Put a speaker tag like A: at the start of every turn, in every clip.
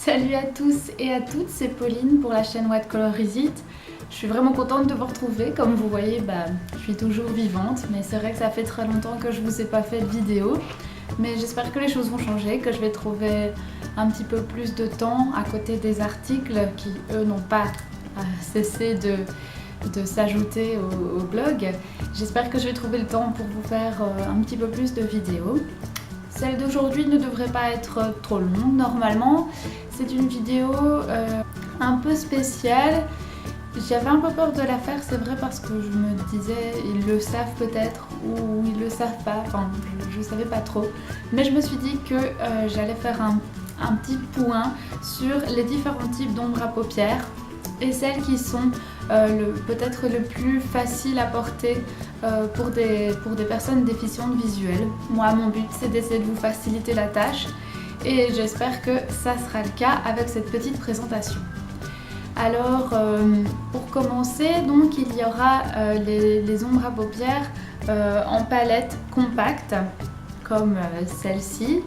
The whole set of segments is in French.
A: Salut à tous et à toutes, c'est Pauline pour la chaîne What Color Is It. Je suis vraiment contente de vous retrouver. Comme vous voyez, je suis toujours vivante, mais c'est vrai que ça fait très longtemps que je vous ai pas fait de vidéo. Mais j'espère que les choses vont changer, que je vais trouver un petit peu plus de temps à côté des articles qui, eux, n'ont pas cessé de s'ajouter au blog. J'espère que je vais trouver le temps pour vous faire un petit peu plus de vidéos. Celle d'aujourd'hui ne devrait pas être trop longue normalement. C'est une vidéo un peu spéciale. J'avais un peu peur de la faire, c'est vrai, parce que je me disais ils le savent peut-être ou ils le savent pas, enfin je savais pas trop. Mais je me suis dit que j'allais faire un petit point sur les différents types d'ombres à paupières et celles qui sont peut-être le plus facile à porter pour des personnes déficientes visuelles. Moi, mon but, c'est d'essayer de vous faciliter la tâche et j'espère que ça sera le cas avec cette petite présentation. Alors, pour commencer, donc, il y aura les ombres à paupières en palette compacte, comme celle-ci.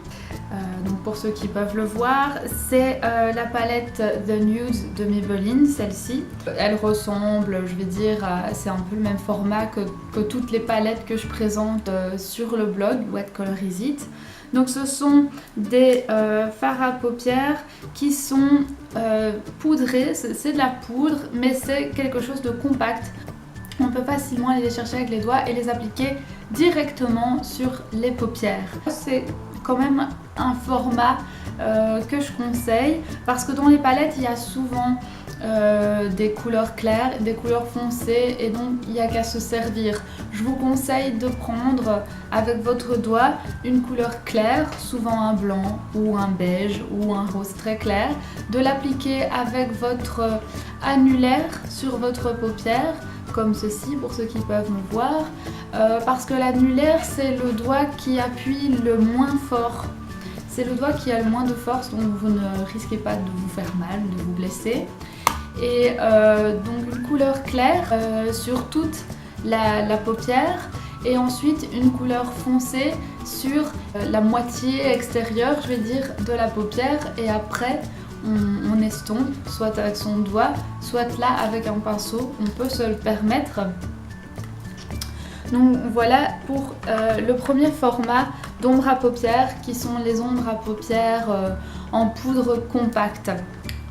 A: Donc pour ceux qui peuvent le voir, c'est la palette The Nude de Maybelline, celle-ci. Elle ressemble, je vais dire, c'est un peu le même format que toutes les palettes que je présente sur le blog What Color Is It. Donc ce sont des fards à paupières qui sont poudrés, c'est de la poudre, mais c'est quelque chose de compact. On peut facilement aller les chercher avec les doigts et les appliquer directement sur les paupières. C'est quand même un format que je conseille parce que dans les palettes il y a souvent des couleurs claires, des couleurs foncées et donc il n'y a qu'à se servir. Je vous conseille de prendre avec votre doigt une couleur claire, souvent un blanc ou un beige ou un rose très clair, de l'appliquer avec votre annulaire sur votre paupière, comme ceci pour ceux qui peuvent me voir, parce que l'annulaire c'est le doigt qui appuie le moins fort. C'est le doigt qui a le moins de force, donc vous ne risquez pas de vous faire mal, de vous blesser. Et donc une couleur claire sur toute la paupière et ensuite une couleur foncée sur la moitié extérieure, je vais dire, de la paupière et après on estompe, soit avec son doigt, soit là avec un pinceau, on peut se le permettre. Donc voilà pour le premier format d'ombres à paupières qui sont les ombres à paupières en poudre compacte.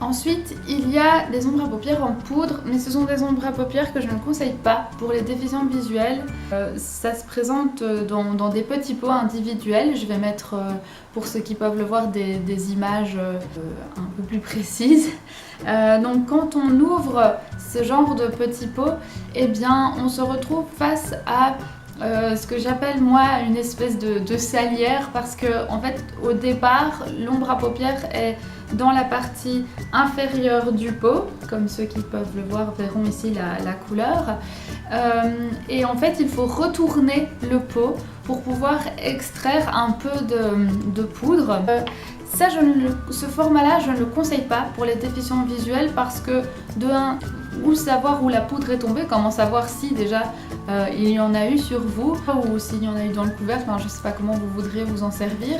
A: Ensuite, il y a des ombres à paupières en poudre, mais ce sont des ombres à paupières que je ne conseille pas pour les déficients visuels. Ça se présente dans des petits pots individuels. Je vais mettre, pour ceux qui peuvent le voir, des images un peu plus précises. Donc quand on ouvre ce genre de petits pots, eh bien on se retrouve face à ce que j'appelle moi une espèce de salière, parce que en fait au départ l'ombre à paupières est dans la partie inférieure du pot, comme ceux qui peuvent le voir verront ici la couleur, et en fait il faut retourner le pot pour pouvoir extraire un peu de poudre. Ce format-là, je ne le conseille pas pour les déficients visuels parce que, de un, où savoir où la poudre est tombée, comment savoir si déjà il y en a eu sur vous ou s'il y en a eu dans le couvercle, enfin, je ne sais pas comment vous voudriez vous en servir.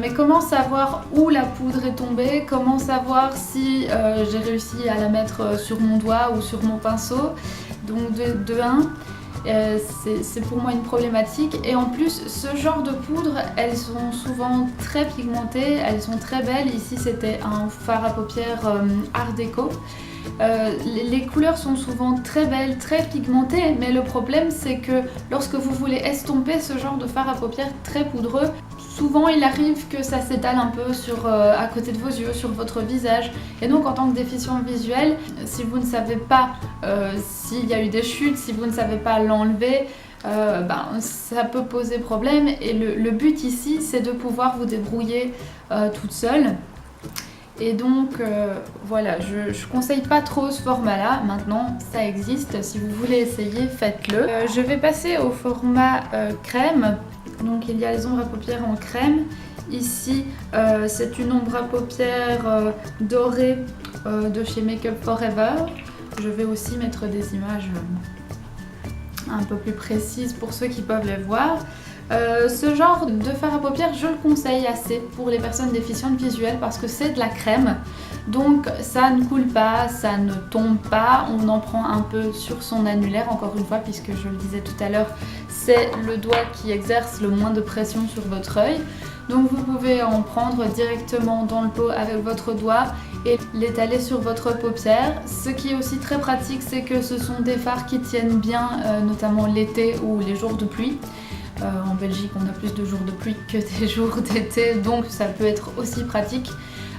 A: Mais comment savoir où la poudre est tombée, comment savoir si j'ai réussi à la mettre sur mon doigt ou sur mon pinceau. Donc de un, c'est pour moi une problématique et en plus ce genre de poudre elles sont souvent très pigmentées, elles sont très belles. Ici c'était un fard à paupières art déco. Les couleurs sont souvent très belles, très pigmentées, mais le problème c'est que lorsque vous voulez estomper ce genre de fard à paupières très poudreux, souvent il arrive que ça s'étale un peu à côté de vos yeux, sur votre visage. Et donc en tant que déficient visuel, si vous ne savez pas s'il y a eu des chutes, si vous ne savez pas l'enlever, ça peut poser problème. Et le but ici c'est de pouvoir vous débrouiller toute seule. Et donc voilà, je conseille pas trop ce format là. Maintenant ça existe, si vous voulez essayer, faites-le. Je vais passer au format crème. Donc il y a les ombres à paupières en crème. Ici c'est une ombre à paupières dorée de chez Make Up For Ever. Je vais aussi mettre des images un peu plus précises pour ceux qui peuvent les voir. Ce genre de fard à paupières, je le conseille assez pour les personnes déficientes visuelles parce que c'est de la crème. Donc ça ne coule pas, ça ne tombe pas, on en prend un peu sur son annulaire encore une fois puisque je le disais tout à l'heure, c'est le doigt qui exerce le moins de pression sur votre œil. Donc vous pouvez en prendre directement dans le pot avec votre doigt et l'étaler sur votre paupière. Ce qui est aussi très pratique, c'est que ce sont des fards qui tiennent bien, notamment l'été ou les jours de pluie. En Belgique, on a plus de jours de pluie que des jours d'été, donc ça peut être aussi pratique.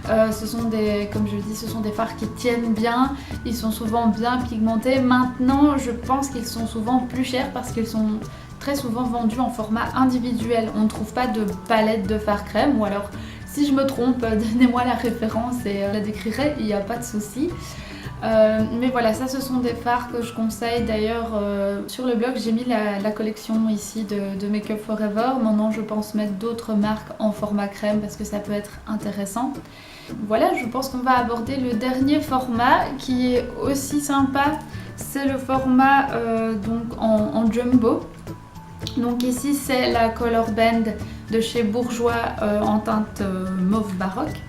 A: Ce sont comme je le dis, ce sont des fards qui tiennent bien, ils sont souvent bien pigmentés. Maintenant, je pense qu'ils sont souvent plus chers parce qu'ils sont très souvent vendus en format individuel. On ne trouve pas de palette de fard crème, ou alors si je me trompe, donnez-moi la référence et je la décrirai, il n'y a pas de souci. Mais voilà, ça ce sont des fards que je conseille. D'ailleurs sur le blog j'ai mis la collection ici de Make Up For Ever. Maintenant je pense mettre d'autres marques en format crème parce que ça peut être intéressant. Voilà, je pense qu'on va aborder le dernier format qui est aussi sympa. C'est le format donc en jumbo. Donc ici c'est la Color Band de chez Bourjois en teinte mauve baroque.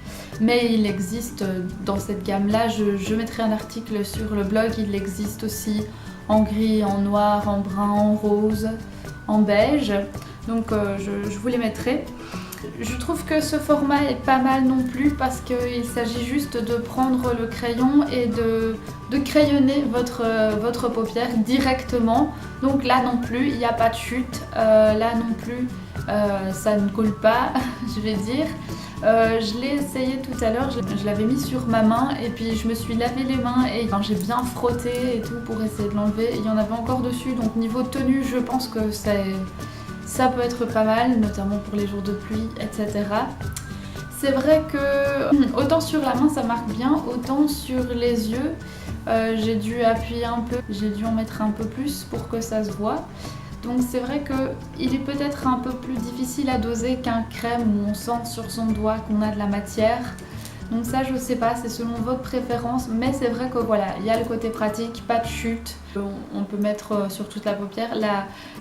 A: Mais il existe dans cette gamme là, je mettrai un article sur le blog, il existe aussi en gris, en noir, en brun, en rose, en beige. Donc je vous les mettrai. Je trouve que ce format est pas mal non plus parce qu'il s'agit juste de prendre le crayon et de crayonner votre paupière directement. Donc là non plus, il n'y a pas de chute. Là non plus, ça ne coule pas, je vais dire. Je l'ai essayé tout à l'heure, je l'avais mis sur ma main et puis je me suis lavé les mains et j'ai bien frotté et tout pour essayer de l'enlever. Il y en avait encore dessus, donc niveau tenue, je pense que ça peut être pas mal, notamment pour les jours de pluie, etc. C'est vrai que autant sur la main ça marque bien, autant sur les yeux, j'ai dû appuyer un peu, j'ai dû en mettre un peu plus pour que ça se voit. Donc c'est vrai qu'il est peut-être un peu plus difficile à doser qu'un crème où on sent sur son doigt qu'on a de la matière. Donc ça je sais pas, c'est selon votre préférence, mais c'est vrai que voilà, il y a le côté pratique, pas de chute. On peut mettre sur toute la paupière.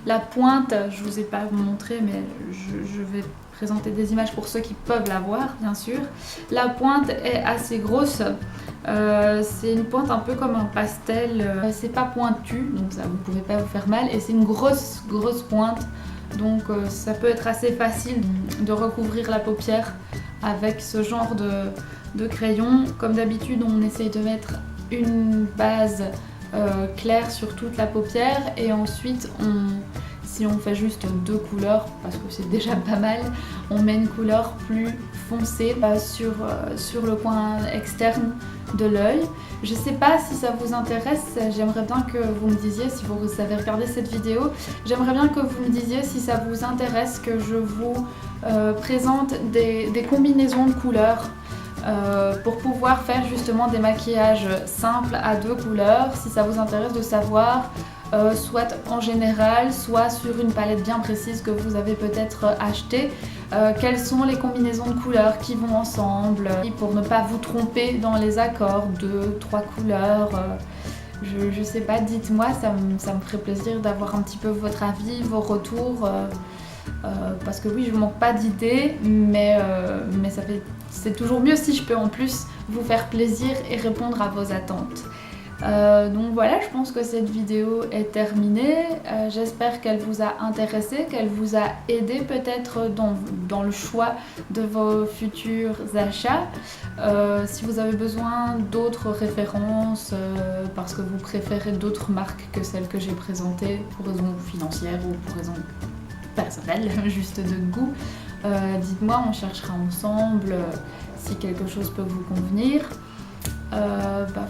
A: La pointe, je vous ai pas montré, mais je vais présenter des images pour ceux qui peuvent la voir, bien sûr. La pointe est assez grosse. C'est une pointe un peu comme un pastel, c'est pas pointu, donc ça vous pouvez pas vous faire mal, et c'est une grosse pointe, donc ça peut être assez facile de recouvrir la paupière avec ce genre de crayon. Comme d'habitude on essaye de mettre une base claire sur toute la paupière et ensuite si on fait juste deux couleurs, parce que c'est déjà pas mal, on met une couleur plus foncée sur le coin externe de l'œil. Je sais pas si ça vous intéresse, j'aimerais bien que vous me disiez, si vous avez regardé cette vidéo, j'aimerais bien que vous me disiez si ça vous intéresse que je vous présente des combinaisons de couleurs pour pouvoir faire justement des maquillages simples à deux couleurs, si ça vous intéresse de savoir soit en général, soit sur une palette bien précise que vous avez peut-être achetée, quelles sont les combinaisons de couleurs qui vont ensemble, pour ne pas vous tromper dans les accords, 2, 3 couleurs, je sais pas, dites-moi, ça me ferait plaisir d'avoir un petit peu votre avis, vos retours, parce que oui, je manque pas d'idées, mais c'est toujours mieux si je peux en plus vous faire plaisir et répondre à vos attentes. Donc voilà, je pense que cette vidéo est terminée. J'espère qu'elle vous a intéressé, qu'elle vous a aidé peut-être dans le choix de vos futurs achats. Si vous avez besoin d'autres références parce que vous préférez d'autres marques que celles que j'ai présentées pour raisons financières ou pour raisons personnelles, juste de goût, dites-moi, on cherchera ensemble si quelque chose peut vous convenir.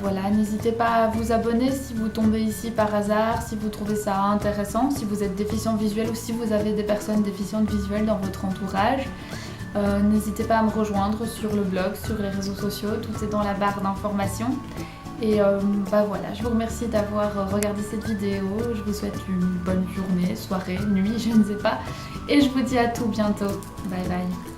A: Voilà, n'hésitez pas à vous abonner si vous tombez ici par hasard, si vous trouvez ça intéressant, si vous êtes déficient visuel ou si vous avez des personnes déficientes visuelles dans votre entourage. N'hésitez pas à me rejoindre sur le blog, sur les réseaux sociaux, tout est dans la barre d'informations. Et voilà, je vous remercie d'avoir regardé cette vidéo, je vous souhaite une bonne journée, soirée, nuit, je ne sais pas. Et je vous dis à tout bientôt, bye bye.